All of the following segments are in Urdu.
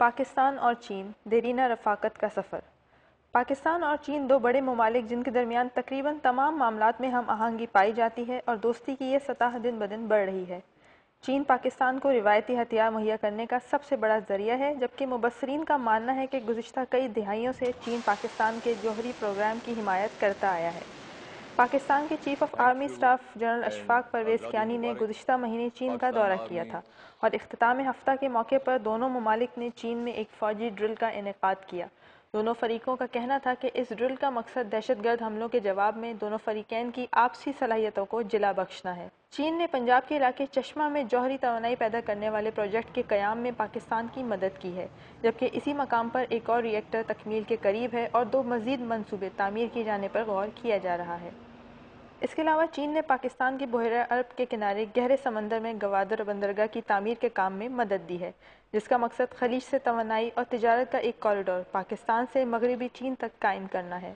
پاکستان اور چین دیرینہ رفاقت کا سفر۔ پاکستان اور چین دو بڑے ممالک جن کے درمیان تقریباً تمام معاملات میں ہم آہنگی پائی جاتی ہے اور دوستی کی یہ سطح دن بدن بڑھ رہی ہے۔ چین پاکستان کو روایتی ہتھیار مہیا کرنے کا سب سے بڑا ذریعہ ہے، جبکہ مبصرین کا ماننا ہے کہ گزشتہ کئی دہائیوں سے چین پاکستان کے جوہری پروگرام کی حمایت کرتا آیا ہے۔ پاکستان کے chief of army staff general Ashfaq Parvez Kayani نے گزشتہ مہینے چین کا دورہ کیا تھا اور اختتام ہفتہ کے موقع پر دونوں ممالک نے چین میں ایک فوجی ڈرل کا انعقاد کیا۔ دونوں فریقوں کا کہنا تھا کہ اس ڈرل کا مقصد دہشت گرد حملوں کے جواب میں دونوں فریقین کی آپسی صلاحیتوں کو جلا بخشنا ہے۔ چین نے پنجاب کے علاقے چشمہ میں جوہری توانائی پیدا کرنے والے پروجیکٹ کے قیام میں پاکستان کی مدد کی ہے، جبکہ اسی مقام پر ایک اور ری ایکٹر تکمیل کے قریب ہے اور دو مزید منصوبے تعمیر کیے جانے پر غور کیا جا رہا ہے۔ اس کے علاوہ چین نے پاکستان کے بحیرہ عرب کے کنارے گہرے سمندر میں گوادر بندرگاہ کی تعمیر کے کام میں مدد دی ہے، جس کا مقصد خلیج سے توانائی اور تجارت کا ایک کوریڈور پاکستان سے مغربی چین تک قائم کرنا ہے۔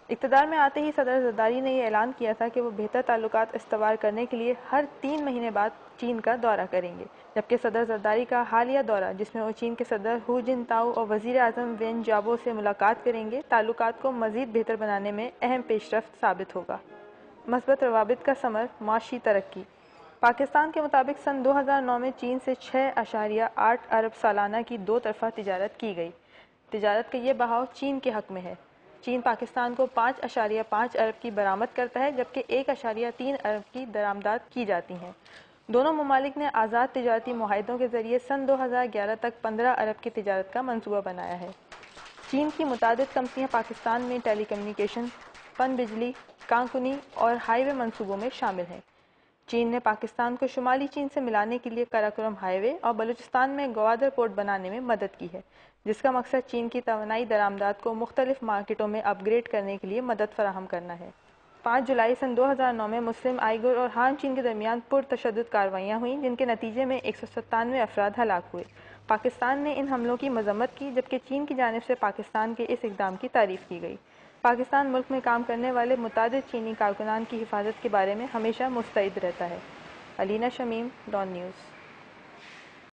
اقتدار میں آتے ہی صدر زرداری نے یہ اعلان کیا تھا کہ وہ بہتر تعلقات استوار کرنے کے لیے ہر 3 مہینے بعد چین کا دورہ کریں گے، جبکہ صدر زرداری کا حالیہ دورہ جس میں وہ چین کے صدر ہو جن تاؤ اور وزیر اعظم وین جابو سے ملاقات کریں گے، تعلقات کو مزید بہتر بنانے میں اہم پیش رفت ثابت ہوگا۔ مثبت روابط کا ثمر، معاشی ترقی۔ پاکستان کے مطابق سن 2009 میں چین سے 6.8 ارب سالانہ کی دو طرفہ تجارت کی گئی۔ تجارت کا یہ بہاؤ چین کے حق میں ہے۔ چین پاکستان کو 5.5 ارب کی برآمد کرتا ہے، جبکہ 1.3 ارب کی درآمدات کی جاتی ہیں۔ دونوں ممالک نے آزاد تجارتی معاہدوں کے ذریعے سن 2011 تک 15 ارب کی تجارت کا منصوبہ بنایا ہے۔ چین کی متعدد کمپنیاں پاکستان میں ٹیلی کمیونیکیشن، پن بجلی، کانکنی اور ہائی وے منصوبوں میں شامل ہیں۔ چین نے پاکستان کو شمالی چین سے ملانے کے لیے قراقرم ہائی وے اور بلوچستان میں گوادر پورٹ بنانے میں مدد کی ہے، جس کا مقصد چین کی توانائی درآمدات کو مختلف مارکیٹوں میں اپ گریڈ کرنے کے لیے مدد فراہم کرنا ہے۔ 5 جولائی سن 2009 میں مسلم آئیگر اور ہان چین کے درمیان پرتشدد کارروائیاں ہوئیں، جن کے نتیجے میں 197 افراد ہلاک ہوئے۔ پاکستان نے ان حملوں کی مذمت کی، جبکہ چین کی جانب سے پاکستان کے اس اقدام کی تعریف کی گئی۔ پاکستان ملک میں کام کرنے والے متعدد چینی کارکنان کی حفاظت کے بارے میں ہمیشہ مستعد رہتا ہے۔ علینا شمیم، ڈان نیوز۔